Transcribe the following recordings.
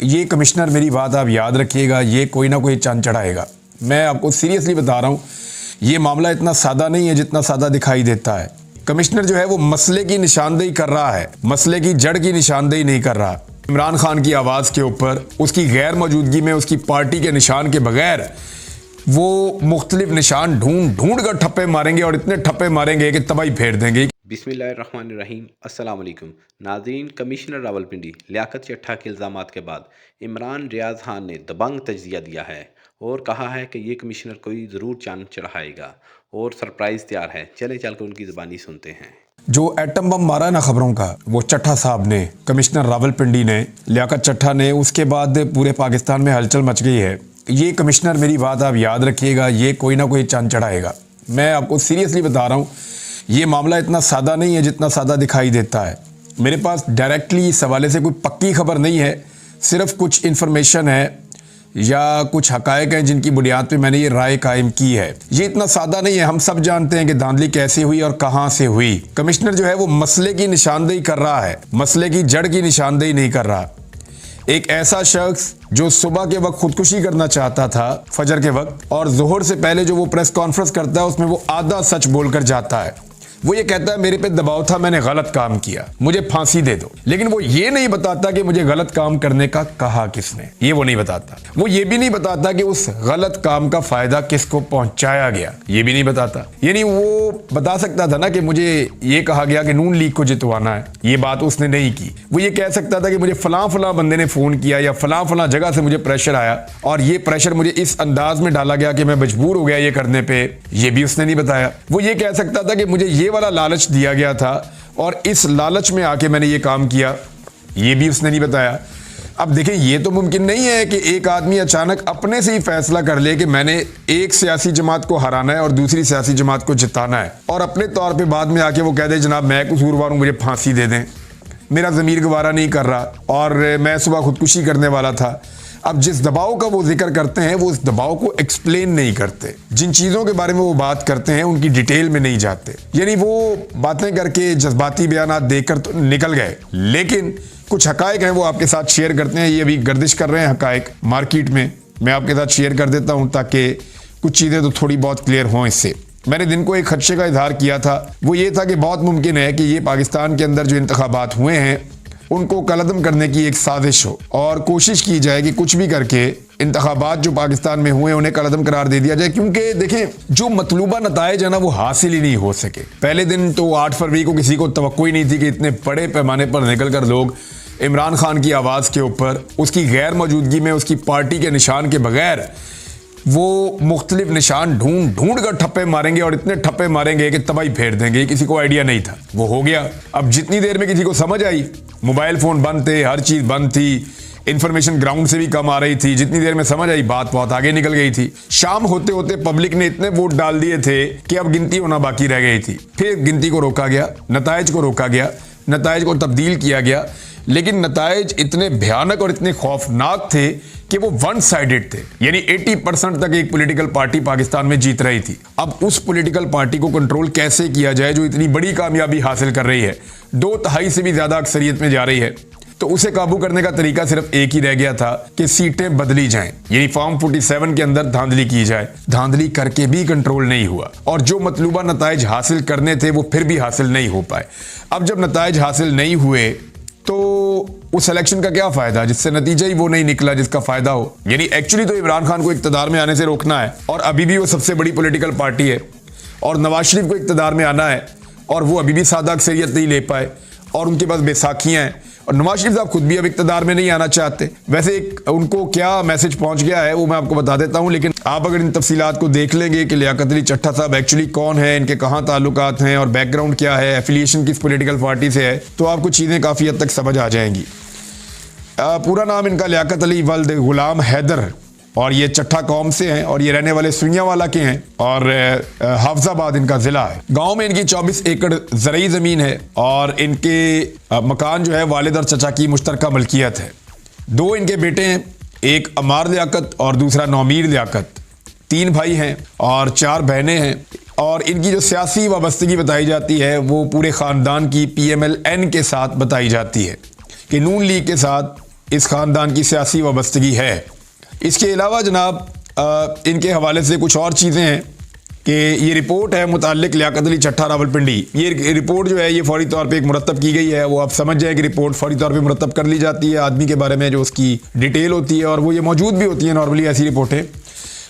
ये कमिश्नर, मेरी बात आप याद रखिएगा, ये कोई ना कोई चांद चढ़ाएगा। मैं आपको सीरियसली बता रहा हूँ, ये मामला इतना सादा नहीं है जितना सादा दिखाई देता है। कमिश्नर जो है वो मसले की निशानदेही कर रहा है, मसले की जड़ की निशानदेही नहीं कर रहा। इमरान खान की आवाज़ के ऊपर, उसकी गैर मौजूदगी में, उसकी पार्टी के निशान के बगैर वो मुख्तलिफ निशान ढूंढ ढूंढ कर ठप्पे मारेंगे और इतने ठप्पे मारेंगे कि तबाही फेर देंगे। बिस्मिल्लाहिर्रहमानिर्रहीम। अस्सलाम वालेकुम नाज़रीन। कमिश्नर रावलपिंडी लियाकत चट्ठा के इल्ज़ामात के बाद इमरान रियाज खान ने दबंग तज्ज़िया दिया है और कहा है कि ये कमिश्नर कोई ज़रूर चांद चढ़ाएगा और सरप्राइज़ तैयार है। चले चल कर उनकी ज़बानी सुनते हैं। जो एटम बम मारा ना खबरों का, वो चट्ठा साहब ने, कमिश्नर रावलपिंडी ने, लियाकत चट्ठा ने, उसके बाद पूरे पाकिस्तान में हलचल मच गई है। ये कमिश्नर, मेरी बात आप याद रखिएगा, ये कोई ना कोई चांद चढ़ाएगा। मैं आपको सीरियसली बता रहा हूँ, ये मामला इतना सादा नहीं है जितना सादा दिखाई देता है। मेरे पास डायरेक्टली इस हवाले से कोई पक्की खबर नहीं है, सिर्फ कुछ इन्फॉर्मेशन है या कुछ हकायक हैं जिनकी बुनियाद पे मैंने ये राय कायम की है। ये इतना सादा नहीं है। हम सब जानते हैं कि धांधली कैसे हुई और कहां से हुई। कमिश्नर जो है वो मसले की निशानदेही कर रहा है, मसले की जड़ की निशानदेही नहीं कर रहा। एक ऐसा शख्स जो सुबह के वक्त खुदकुशी करना चाहता था, फजर के वक्त, और जोहर से पहले जो वो प्रेस कॉन्फ्रेंस करता है उसमें वो आधा सच बोलकर जाता है। वो ये कहता है मेरे पे दबाव था, मैंने गलत काम किया, मुझे फांसी दे दो। लेकिन वो ये नहीं बताता कि मुझे गलत काम करने का कहा किसने, ये वो नहीं बताता। वो ये भी नहीं बताता कि उस गलत काम का फायदा किसको पहुंचाया गया, ये भी नहीं बताता। यानी वो बता सकता था ना कि मुझे ये कहा गया कि नून लीग को जितवाना है, ये बात उसने नहीं की। वो ये कह सकता था कि मुझे फलां फलां बंदे ने फोन किया या फलां फलां जगह से मुझे प्रेशर आया और ये प्रेशर मुझे इस अंदाज में डाला गया कि मैं मजबूर हो गया ये करने पे, ये भी उसने नहीं बताया। वो ये कह सकता था कि मुझे ये वाला लालच दिया गया था और इस लालच में आके मैंने ये काम किया, ये भी उसने नहीं बताया। अब देखें, ये तो मुमकिन नहीं है कि एक आदमी अचानक अपने से ही फैसला कर ले कि मैंने एक सियासी जमात को हराना है और दूसरी सियासी जमात को जिताना है, और अपने तौर पे बाद में आके वो कह दे जनाब मैं कसूरवार हूं, मुझे फांसी दे दें, मेरा ज़मीर गवारा नहीं कर रहा और मैं सुबह खुदकुशी करने वाला था। अब जिस दबाव का वो जिक्र करते हैं, वो इस दबाव को एक्सप्लेन नहीं करते। जिन चीज़ों के बारे में वो बात करते हैं उनकी डिटेल में नहीं जाते। यानी वो बातें करके जज्बाती बयानात देकर तो निकल गए, लेकिन कुछ हकायक हैं वो आपके साथ शेयर करते हैं। ये अभी गर्दिश कर रहे हैं हकायक मार्केट में, मैं आपके साथ शेयर कर देता हूँ ताकि कुछ चीज़ें तो थोड़ी बहुत क्लियर हों इससे। मैंने दिन को एक खदशे का इजहार किया था, वो ये था कि बहुत मुमकिन है कि ये पाकिस्तान के अंदर जो इंतखाबात हुए हैं उनको कलअदम करने की एक साजिश हो और कोशिश की जाए कि कुछ भी करके इंतखाबात जो पाकिस्तान में हुए उन्हें कलअदम करार दे दिया जाए। क्योंकि देखें, जो मतलूबा नताइज है ना वो हासिल ही नहीं हो सके। पहले दिन तो 8 फरवरी को किसी को तवक्को ही नहीं थी कि इतने बड़े पैमाने पर निकल कर लोग इमरान खान की आवाज़ के ऊपर, उसकी गैर मौजूदगी में, उसकी पार्टी के निशान के बगैर वो मुख्तलिफ निशान ढूंढ ढूंढ कर ठप्पे मारेंगे और इतने ठप्पे मारेंगे कि तबाही फेर देंगे। किसी को आइडिया नहीं था, वो हो गया। अब जितनी देर में किसी को समझ आई, मोबाइल फ़ोन बंद थे, हर चीज़ बंद थी, इन्फॉर्मेशन ग्राउंड से भी कम आ रही थी, जितनी देर में समझ आई बात बहुत आगे निकल गई थी। शाम होते होते पब्लिक ने इतने वोट डाल दिए थे कि अब गिनती होना बाकी रह गई थी। फिर गिनती को रोका गया, नताइज को रोका गया, नताइज को तब्दील किया गया, लेकिन नताइज इतने भयानक और इतने खौफनाक थे कि वो वन साइडेड थे। यानी 80% तक एक पॉलिटिकल पार्टी पाकिस्तान में जीत रही थी। अब उस पॉलिटिकल पार्टी को कंट्रोल कैसे किया जाए जो इतनी बड़ी कामयाबी हासिल कर रही है, 2/3 से भी ज्यादा अक्सरियत में जा रही है, तो उसे काबू करने का तरीका सिर्फ एक ही रह गया था कि सीटें बदली जाएं, यानी फॉर्म 47 के अंदर धांधली की जाए। धांधली करके भी कंट्रोल नहीं हुआ और जो मतलूबा नताइज हासिल करने थे वो फिर भी हासिल नहीं हो पाए। अब जब नताइज हासिल नहीं हुए तो उस इलेक्शन का क्या फायदा जिससे नतीजा ही वो नहीं निकला जिसका फायदा हो। यानी एक्चुअली तो इमरान खान को इक्तदार में आने से रोकना है और अभी भी वो सबसे बड़ी पॉलिटिकल पार्टी है, और नवाज शरीफ को इक्तदार में आना है और वो अभी भी सादा अक्सरियत नहीं ले पाए और उनके पास बैसाखियां हैं, और नवाज शरीफ साहब खुद भी अब इक्तदार में नहीं आना चाहते। वैसे उनको क्या मैसेज पहुंच गया है वो मैं आपको बता देता हूं, लेकिन आप अगर इन तफसीलात को देख लेंगे कि लियाकत अली चट्ठा साहब एक्चुअली कौन है, इनके कहाँ ताल्लुकात हैं और बैकग्राउंड क्या है, एफिलिएशन किस पॉलिटिकल पार्टी से है, तो आपको चीज़ें काफ़ी हद तक समझ आ जाएंगी। पूरा नाम इनका लियाकत अली वल्द गुलाम हैदर, और ये चट्ठा कौम से हैं और ये रहने वाले सुइयावाला के हैं और हाफजाबाद इनका ज़िला है। गांव में इनकी 24 एकड़ ज़रई ज़मीन है और इनके मकान जो है वालिद और चचा की मुश्तरका मलकियत है। 2 इनके बेटे हैं, एक अमार लियाकत और दूसरा नौमीर लियाकत। 3 भाई हैं और 4 बहनें हैं, और इनकी जो सियासी वाबस्तगी बताई जाती है वो पूरे ख़ानदान की PMLN के साथ बताई जाती है कि नून लीग के साथ इस ख़ानदान की सियासी वाबस्तगी है। इसके अलावा जनाब इनके हवाले से कुछ और चीज़ें हैं कि ये रिपोर्ट है मुताल्लिक लियाकत अली चट्ठा रावलपिंडी। ये रिपोर्ट जो है ये फौरी तौर पे एक मुरतब की गई है। वो आप समझ जाए कि रिपोर्ट फौरी तौर पे मुरतब कर ली जाती है आदमी के बारे में जो उसकी डिटेल होती है, और वो ये मौजूद भी होती है नॉर्मली ऐसी रिपोर्टें।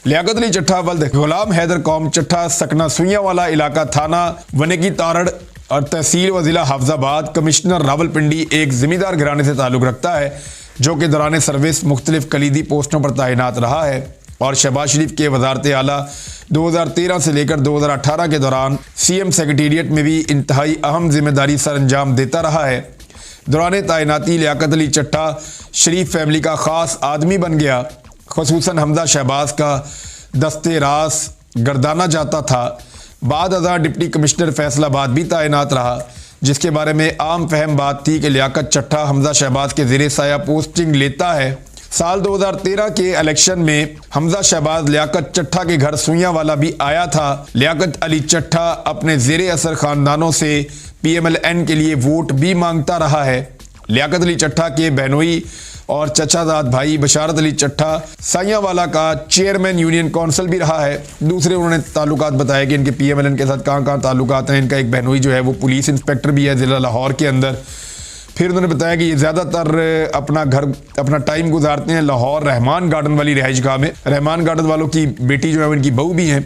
लियाकत अली चट्ठा वल्द गुलाम हैदर कौम चट्ठा सकना सुइयां वाला इलाका थाना वने की तारड़ और तहसील व ज़िला हाफजाबाद कमिश्नर रावलपिंडी एक ज़मींदार घराने से ताल्लुक़ रखता है जो कि दौरान सर्विस मुख्तलिफ कलीदी पोस्टों पर तैनात रहा है और शहबाज शरीफ के वजारत आला 2013 से लेकर 2018 के दौरान CM सेक्रेटेरिएट में भी इंतहाई अहम जिम्मेदारी सर अंजाम देता रहा है। दौरान तैनाती लियाकत अली चट्ठा शरीफ फैमिली का ख़ास आदमी बन गया, ख़ुसूसन हमजा शहबाज का दस्ते रास गर्दाना जाता था। बाद अज़ा डिप्टी कमिश्नर फैसलाबाद भी तैनात रहा, जिसके बारे में आम फहम बात थी कि लियाकत चट्ठा हमजा शहबाज के ज़ेरे साया पोस्टिंग लेता है। साल 2013 के इलेक्शन में हमजा शहबाज लियाकत चट्ठा के घर सुइयां वाला भी आया था। लियाकत अली चट्ठा अपने ज़ेरे असर ख़ानदानों से PMLN के लिए वोट भी मांगता रहा है। लियाकत अली चट्ठा के बहनोई और चचाजाद भाई बशारत अली चट्ठा साइयावाला का चेयरमैन यूनियन काउंसिल भी रहा है। दूसरे उन्होंने ताल्लुकात बताया कि इनके PMLN के साथ कहाँ कहाँ ताल्लुकात हैं। इनका एक बहनोई जो है वो पुलिस इंस्पेक्टर भी है ज़िला लाहौर के अंदर। फिर उन्होंने बताया कि ये ज़्यादातर अपना टाइम गुजारते हैं लाहौर रहमान गार्डन वाली रहाइश गाह में। रहमान गार्डन वालों की बेटी जो है उनकी बहू भी हैं।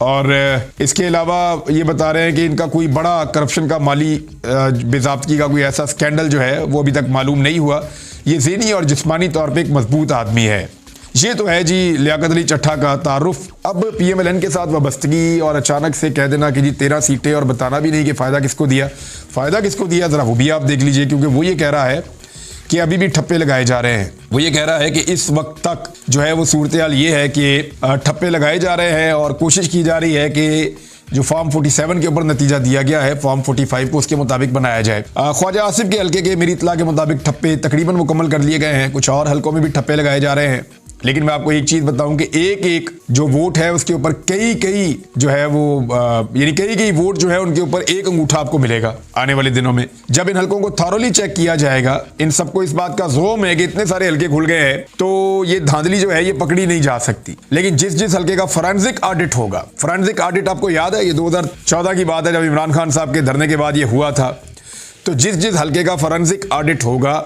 और इसके अलावा ये बता रहे हैं कि इनका कोई बड़ा करप्शन का माली बेज़ाब्तगी का कोई ऐसा स्कैंडल जो है वो अभी तक मालूम नहीं हुआ। ये ज़हनी और जिस्मानी तौर पे एक मजबूत आदमी है। ये तो है जी लियाकत अली चट्ठा का तारुफ। अब PMLN के साथ वाबस्तगी और अचानक से कह देना कि जी 13 सीटें और बताना भी नहीं कि फ़ायदा किसको दिया। फ़ायदा किसको दिया ज़रा वो भी आप देख लीजिए, क्योंकि वो ये कह रहा है कि अभी भी ठप्पे लगाए जा रहे हैं। वो ये कह रहा है कि इस वक्त तक जो है वो सूरत हाल ये है कि ठप्पे लगाए जा रहे हैं और कोशिश की जा रही है कि जो फॉर्म 47 के ऊपर नतीजा दिया गया है फॉर्म 45 को उसके मुताबिक बनाया जाए। ख्वाजा आसिफ के हल्के के मेरी इत्तला के मुताबिक ठप्पे तकरीबन मुकम्मल कर लिए गए हैं। कुछ और हल्कों में भी ठप्पे लगाए जा रहे हैं। लेकिन मैं आपको एक चीज़ बताऊं कि एक एक जो वोट है उसके ऊपर कई जो है वो यानी कई वोट जो है उनके ऊपर एक अंगूठा आपको मिलेगा आने वाले दिनों में। जब इन हल्कों को थॉरोली चेक किया जाएगा, इन सबको इस बात का ज़ोम है कि इतने सारे हल्के खुल गए हैं तो ये धांधली जो है ये पकड़ी नहीं जा सकती। लेकिन जिस हल्के का फॉरेंसिक ऑडिट होगा, फॉरेंसिक ऑडिट आपको याद है ये 2014 की बात है जब इमरान खान साहब के धरने के बाद ये हुआ था। तो जिस हल्के का फॉरेंसिक ऑडिट होगा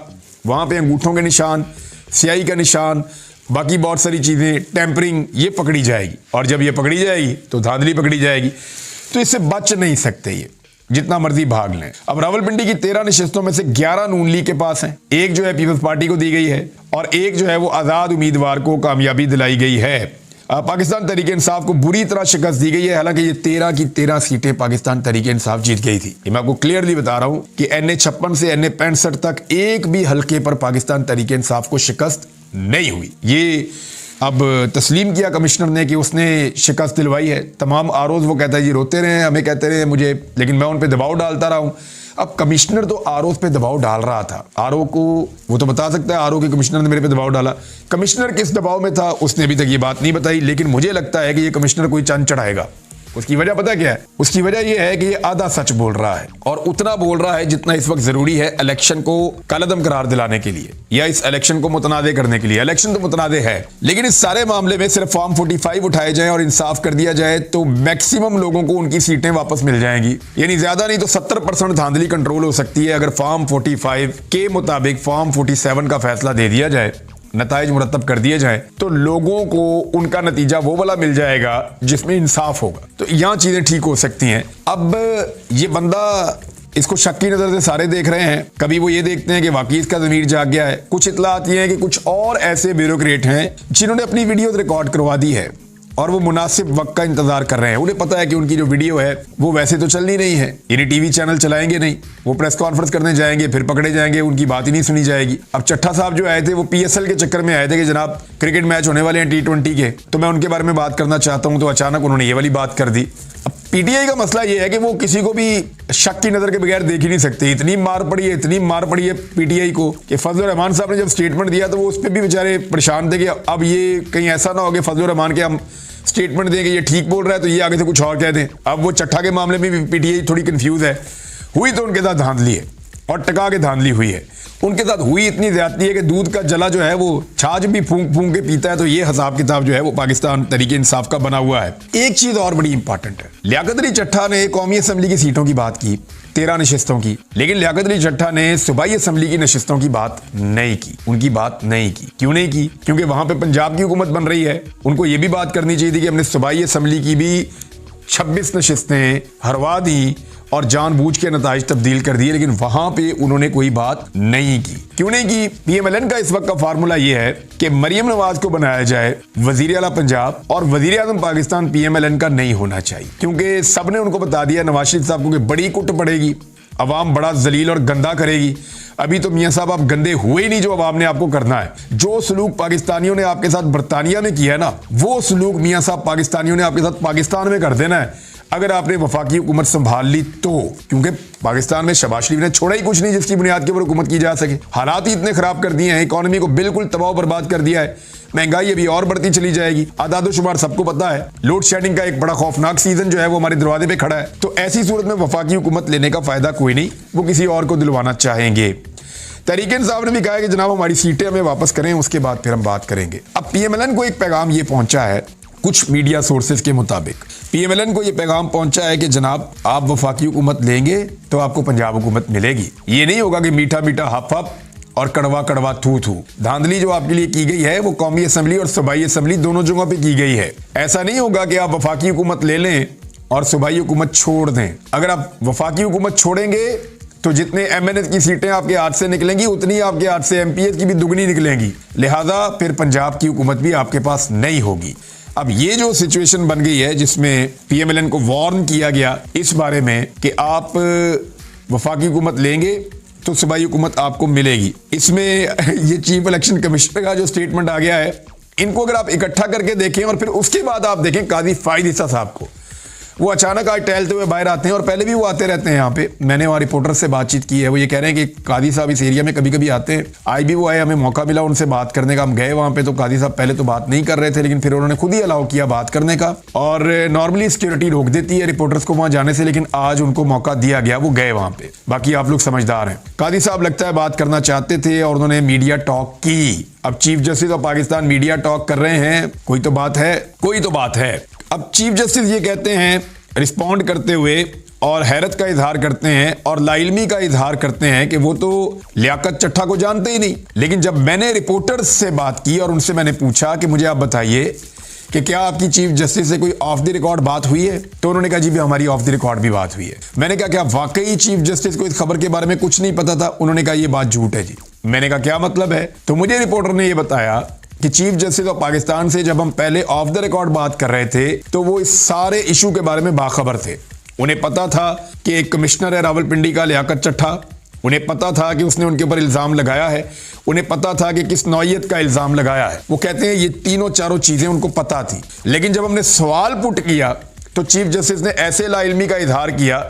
वहां पे अंगूठों के निशान, स्याही का निशान, बाकी बहुत सारी चीज़ें, टेम्परिंग, ये पकड़ी जाएगी। और जब ये पकड़ी जाएगी तो धांधली पकड़ी जाएगी। तो इससे बच नहीं सकते ये, जितना मर्जी भाग लें। अब रावलपिंडी की 13 नशिस्तों में से 11 नून लीग के पास हैं, एक जो है पीपल्स पार्टी को दी गई है और एक जो है वो आज़ाद उम्मीदवार को कामयाबी दिलाई गई है। पाकिस्तान तहरीक इंसाफ को बुरी तरह शिकस्त दी गई है। हालांकि ये 13 की 13 सीटें पाकिस्तान तहरीक इंसाफ जीत गई थी। ये मैं आपको क्लियरली बता रहा हूं कि NA56 से NA65 तक एक भी हल्के पर पाकिस्तान तहरीक इंसाफ को शिकस्त नहीं हुई। ये अब तस्लीम किया कमिश्नर ने कि उसने शिकस्त दिलवाई है। तमाम आरोज वो कहता है जी रोते रहे, हमें कहते रहे मुझे, लेकिन मैं उन पे दबाव डालता रहा हूं। अब कमिश्नर तो आरोज पे दबाव डाल रहा था, आरओ को वो तो बता सकता है आरओ के कमिश्नर ने मेरे पे दबाव डाला। कमिश्नर किस दबाव में था उसने अभी तक ये बात नहीं बताई, लेकिन मुझे लगता है कि ये कमिश्नर कोई चंद चढ़ाएगा। उसकी वजह पता क्या है? उसकी वजह यह है कि ये आधा सच बोल रहा है और उतना बोल रहा है जितना इस वक्त जरूरी है इलेक्शन को कलअदम करार दिलाने के लिए या इस इलेक्शन को मुतनादे करने के लिए। इलेक्शन तो मुतनादे है, लेकिन इस सारे मामले में सिर्फ फॉर्म 45 उठाए जाए और इंसाफ कर दिया जाए तो मैक्सिमम लोगों को उनकी सीटें वापस मिल जाएंगी। यानी ज्यादा नहीं तो 70% धांधली कंट्रोल हो सकती है अगर फॉर्म 45 के मुताबिक फॉर्म 47 का फैसला दे दिया जाए, नताइज मुरतब कर दिए जाए तो लोगों को उनका नतीजा वो वाला मिल जाएगा जिसमें इंसाफ होगा। तो यहाँ चीजें ठीक हो सकती हैं। अब ये बंदा इसको शक की नजर से सारे देख रहे हैं। कभी वो ये देखते हैं कि वाकई इसका ज़मीर जाग गया है। कुछ इत्तलात ये हैं कि कुछ और ऐसे ब्यूरोक्रेट हैं जिन्होंने अपनी वीडियो रिकॉर्ड करवा दी है और वो मुनासिब वक्त का इंतजार कर रहे हैं। उन्हें पता है कि उनकी जो वीडियो है वो वैसे तो चलनी नहीं है, यानी टीवी चैनल चलाएंगे नहीं, वो प्रेस कॉन्फ्रेंस करने जाएंगे फिर पकड़े जाएंगे, उनकी बात ही नहीं सुनी जाएगी। अब चट्ठा साहब जो आए थे वो PSL के चक्कर में आए थे कि जनाब क्रिकेट मैच होने वाले हैं T20 के, तो मैं उनके बारे में बात करना चाहता हूं, तो अचानक उन्होंने ये वाली बात कर दी। अब PTI का मसला ये है कि वो किसी को भी शक की नजर के बगैर देख ही नहीं सकते। इतनी मार पड़ी है PTI को कि फजलुर रहमान साहब ने जब स्टेटमेंट दिया तो वो उस पर भी बेचारे परेशान थे कि अब ये कहीं ऐसा ना हो कि फजलुर रहमान के हम स्टेटमेंट दें कि ये ठीक बोल रहा है तो ये आगे से कुछ और कह दें। अब वो चट्ठा के मामले में भी PTI थोड़ी कंफ्यूज है। हुई तो उनके साथ धांधली है। और टका के धांधली हुई है। उनके साथ हुई इतनी ज्यादती है कि दूध का जला जो है वो छाछ भी फूंक फूंक के पीता है। तो ये हिसाब किताब जो है वो पाकिस्तान तरीके इंसाफ का बना हुआ है। एक चीज और बड़ी इंपॉर्टेंट है, लियाकत अली चट्ठा ने कौमी असम्बली की सीटों की बात की, 13 नशिस्तों की, लेकिन लियाकत अली चट्ठा ने सूबाई असम्बली की नशिस्तों की बात नहीं की, उनकी बात नहीं की। क्यों नहीं की? क्योंकि वहां पे पंजाब की हुकूमत बन रही है। उनको ये भी बात करनी चाहिए थी कि हमने सूबाई असम्बली की भी 26 नशिस्तें हरवा दी और जानबूझ के नताइज तब्दील कर दिए, लेकिन वहां पे उन्होंने कोई बात नहीं की। क्यों नहीं की? पीएमएलएन का इस वक्त का फार्मूला यह है कि मरियम नवाज को बनाया जाए वजीर आला पंजाब और वजीर आजम पाकिस्तान पीएमएलएन का नहीं होना चाहिए, क्योंकि सबने उनको बता दिया नवाज शरीफ साहब को कि बड़ी कुट पड़ेगी, अवाम बड़ा जलील और गंदा करेगी। अभी तो मियां साहब आप गंदे हुए ही नहीं जो अवाम ने आपको करना है। जो सलूक पाकिस्तानियों ने आपके साथ बरतानिया में किया है ना, वो सलूक मियां साहब पाकिस्तानियों ने आपके साथ पाकिस्तान में कर देना है अगर आपने वफाकी हुकूमत संभाल ली तो। क्योंकि पाकिस्तान में शहबाज शरीफ ने छोड़ा ही कुछ नहीं जिसकी बुनियाद के ऊपर हुकूमत की जा सके। हालात ही इतने खराब कर दिए हैं, इकोनॉमी को बिल्कुल तबाह बर्बाद कर दिया है, महंगाई अभी और बढ़ती चली जाएगी। आदादोशुमार सबको पता है, लोड शेडिंग का एक बड़ा खौफनाक सीजन जो है वो हमारे दरवाजे पे खड़ा है। तो ऐसी सूरत में वफाकी हुकूमत लेने का फायदा कोई नहीं, वो किसी और को दिलवाना चाहेंगे। तहरीक इंसाफ ने भी कहा है कि जनाब हमारी सीटें हमें वापस करें, उसके बाद फिर हम बात करेंगे। अब पीएमएलएन को एक पैगाम ये पहुंचा है, कुछ मीडिया सोर्सेज के मुताबिक पीएमएलएन को यह पैगाम पहुंचा है कि जनाब आप वफाकी हुकूमत लेंगे तो आपको पंजाब हुकूमत मिलेगी। ये नहीं होगा कि मीठा मीठा हफ हफ और कड़वा कड़वा थू थू। धांधली जो आपके लिए की गई है वो कौमी असम्बली और सूबाई असम्बली दोनों जगहों पे की गई है। ऐसा नहीं होगा कि आप वफाकी हुकूमत ले लें और सूबाई हुकूमत छोड़ दें। अगर आप वफाकी हुकूमत छोड़ेंगे तो जितने एमएनएस की सीटें आपके हाथ से निकलेंगी उतनी आपके हाथ से एमपीएस की भी दुगनी निकलेंगी, लिहाजा फिर पंजाब की हुकूमत भी आपके पास नहीं होगी। अब ये जो सिचुएशन बन गई है जिसमें पीएमएलएन को वार्न किया गया इस बारे में कि आप वफाकी हुकूमत लेंगे तो सूबाई हुकूमत आपको मिलेगी, इसमें ये चीफ इलेक्शन कमिश्नर का जो स्टेटमेंट आ गया है, इनको अगर आप इकट्ठा करके देखें और फिर उसके बाद आप देखें काजी फाइद ईसा साहब को, वो अचानक आज टहलते हुए बाहर आते हैं और पहले भी वो आते रहते हैं यहाँ पे। मैंने वहाँ रिपोर्टर से बातचीत की है, वो ये कह रहे हैं कि काजी साहब इस एरिया में कभी कभी आते हैं। आज भी वो आए, हमें मौका मिला उनसे बात करने का। हम गए वहाँ पे तो काजी साहब पहले तो बात नहीं कर रहे थे, लेकिन फिर उन्होंने खुद ही अलाउ किया बात करने का। और नॉर्मली सिक्योरिटी रोक देती है रिपोर्टर्स को वहाँ जाने से, लेकिन आज उनको मौका दिया गया, वो गए वहाँ पे। बाकी आप लोग समझदार हैं। काजी साहब लगता है बात करना चाहते थे और उन्होंने मीडिया टॉक की। अब chief justice of Pakistan media talk कर रहे हैं, कोई तो बात है, कोई तो बात है। अब चीफ जस्टिस ये कहते हैं रिस्पॉन्ड करते हुए और हैरत का इजहार करते हैं और लाइल्मी का इजहार करते हैं कि वो तो लियाकत चट्ठा को जानते ही नहीं। लेकिन जब मैंने रिपोर्टर्स से बात की और उनसे मैंने पूछा कि मुझे आप बताइए कि क्या आपकी चीफ जस्टिस से कोई ऑफ द रिकॉर्ड बात हुई है, तो उन्होंने कहा जी भी हमारी ऑफ द रिकॉर्ड भी बात हुई है। मैंने कहा क्या वाकई चीफ जस्टिस को इस खबर के बारे में कुछ नहीं पता था? उन्होंने कहा ये बात झूठ है जी। मैंने कहा क्या मतलब है? तो मुझे रिपोर्टर ने यह बताया कि चीफ जस्टिस ऑफ पाकिस्तान से जब हम पहले ऑफ द रिकॉर्ड बात कर रहे थे तो वो इस सारे इशू के बारे में बाखबर थे। उन्हें पता था कि एक कमिश्नर है रावलपिंडी का लियाकत चट्ठा, उन्हें पता था कि उसने उनके ऊपर इल्जाम लगाया है, उन्हें पता था कि किस नौयत का इल्जाम लगाया है। वो कहते हैं ये तीनों चारों चीजें उनको पता थी। लेकिन जब हमने सवाल पुट किया तो चीफ जस्टिस ने ऐसे लाइल्मी का इजहार किया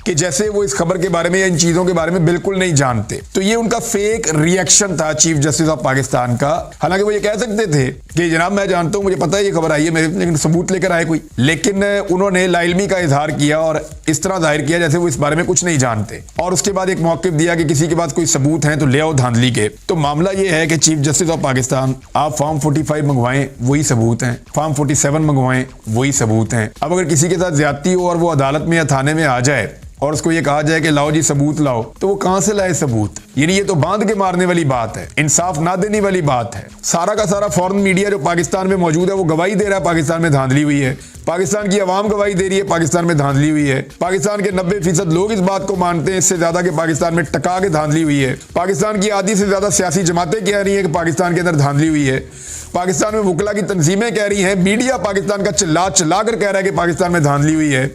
कि जैसे वो इस खबर के बारे में या इन चीजों के बारे में बिल्कुल नहीं जानते। तो ये उनका फेक रिएक्शन था चीफ जस्टिस ऑफ पाकिस्तान का। हालांकि वो ये कह सकते थे कि जनाब मैं जानता हूं, मुझे पता है ये खबर आई है, मेरे लेकिन सबूत लेकर आए कोई। लेकिन उन्होंने लाइल्मी का इजहार किया और इस तरह जाहिर किया जैसे वो इस बारे में कुछ नहीं जानते। और उसके बाद एक मौक़िफ़ दिया कि किसी के पास कोई सबूत हैं तो ले आओ धांधली के। तो मामला ये है कि चीफ जस्टिस ऑफ पाकिस्तान आप फॉर्म 45 मंगवाएं वही सबूत हैं, फॉर्म 47 मंगवाएं वही सबूत हैं। अब अगर किसी के साथ ज्यादती हो और वो अदालत में या थाने में आ जाए और उसको ये कहा जाए कि लाओ जी सबूत लाओ, तो वो कहां से लाए सबूत? यानी ये तो बांध के मारने वाली बात है, इंसाफ ना देने वाली बात है। सारा का सारा फॉरेन मीडिया जो पाकिस्तान में मौजूद है वो गवाही दे रहा है पाकिस्तान में धांधली हुई है। पाकिस्तान की आवाम गवाही दे रही है पाकिस्तान में धांधली हुई है। पाकिस्तान के 90% लोग इस बात को मानते हैं इससे ज्यादा कि पाकिस्तान में टका के धांधली हुई है। पाकिस्तान की आधी से ज्यादा सियासी जमातें कह रही है कि पाकिस्तान के अंदर धांधली हुई है। पाकिस्तान में वकला की तंजीमें कह रही हैं, मीडिया पाकिस्तान का चिल्ला चिल्ला कर कह रहा है कि पाकिस्तान में धांधली हुई है।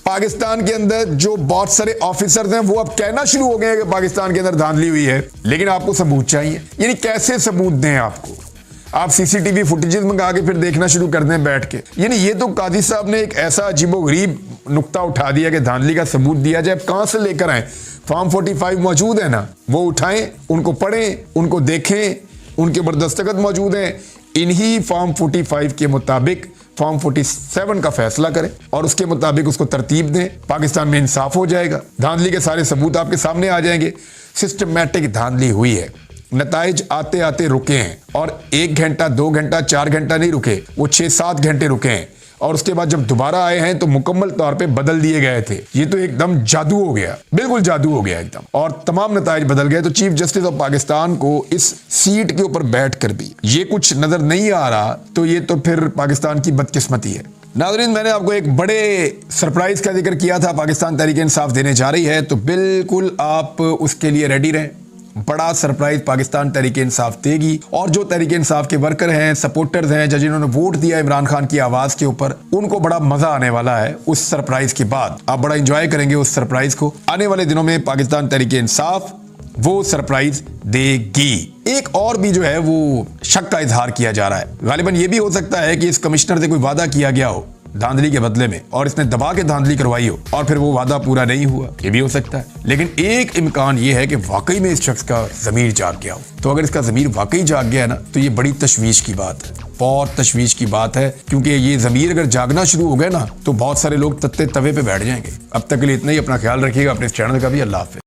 पाकिस्तान के अंदर जो बहुत सारे ऑफिसर्स हैं वो अब कहना शुरू हो गए हैं कि पाकिस्तान के अंदर धांधली हुई है, लेकिन आपको सबूत चाहिए। यानी कैसे सबूत दें आपको? आप सीसीटीवी फुटेजेस मंगा के फिर देखना शुरू कर दें बैठ के। यानी ये तो काजी साहब ने एक ऐसा अजीबोगरीब नुक्ता उठा दिया कि धांधली का सबूत दिया जाए। कहां से लेकर आए? फॉर्म 45 मौजूद है ना, वो उठाएं, उनको पढ़ें, उनको देखें, उनके ऊपर दस्तखत मौजूद हैं। इन्हीं फॉर्म 45 के मुताबिक फॉर्म 47 का फैसला करें और उसके मुताबिक उसको तरतीब दें। पाकिस्तान में इंसाफ हो जाएगा, धांधली के सारे सबूत आपके सामने आ जाएंगे। सिस्टमैटिक धांधली हुई है, नताइज आते आते रुके हैं और 1 घंटा 2 घंटा 4 घंटा नहीं रुके, वो 6-7 घंटे रुके हैं और उसके बाद जब दोबारा आए हैं तो मुकम्मल तौर पे बदल दिए गए थे। ये तो एकदम जादू हो गया, बिल्कुल जादू हो गया एकदम, और तमाम नताइज बदल गए। तो चीफ जस्टिस ऑफ पाकिस्तान को इस सीट के ऊपर बैठकर भी ये कुछ नजर नहीं आ रहा, तो ये तो फिर पाकिस्तान की बदकिस्मती है। नाज़रीन, मैंने आपको एक बड़े सरप्राइज का जिक्र किया था, पाकिस्तान तहरीक इंसाफ देने जा रही है, तो बिल्कुल आप उसके लिए रेडी रहें। बड़ा सरप्राइज पाकिस्तान तहरीक इंसाफ देगी और जो तहरीक इंसाफ के वर्कर हैं, सपोर्टर्स हैं, जिन्होंने वोट दिया इमरान खान की आवाज के ऊपर, उनको बड़ा मजा आने वाला है उस सरप्राइज के बाद। आप बड़ा एंजॉय करेंगे उस सरप्राइज को। आने वाले दिनों में पाकिस्तान तहरीक इंसाफ वो सरप्राइज देगी। एक और भी जो है वो शक का इजहार किया जा रहा है, गालिबन ये भी हो सकता है कि इस कमिश्नर से कोई वादा किया गया हो धांधली के बदले में और इसने दबा के धांधली करवाई हो और फिर वो वादा पूरा नहीं हुआ, ये भी हो सकता है। लेकिन एक इम्कान ये है कि वाकई में इस शख्स का ज़मीर जाग गया हो। तो अगर इसका ज़मीर वाकई जाग गया है ना, तो ये बड़ी तशवीश की बात है, बहुत तशवीश की बात है, क्योंकि ये ज़मीर अगर जागना शुरू हो गया ना, तो बहुत सारे लोग तत्ते तवे पे बैठ जाएंगे। अब तक के लिए इतना ही। अपना ख्याल रखिएगा, अपने इस चैनल का भी। अल्लाह हाफ़िज़।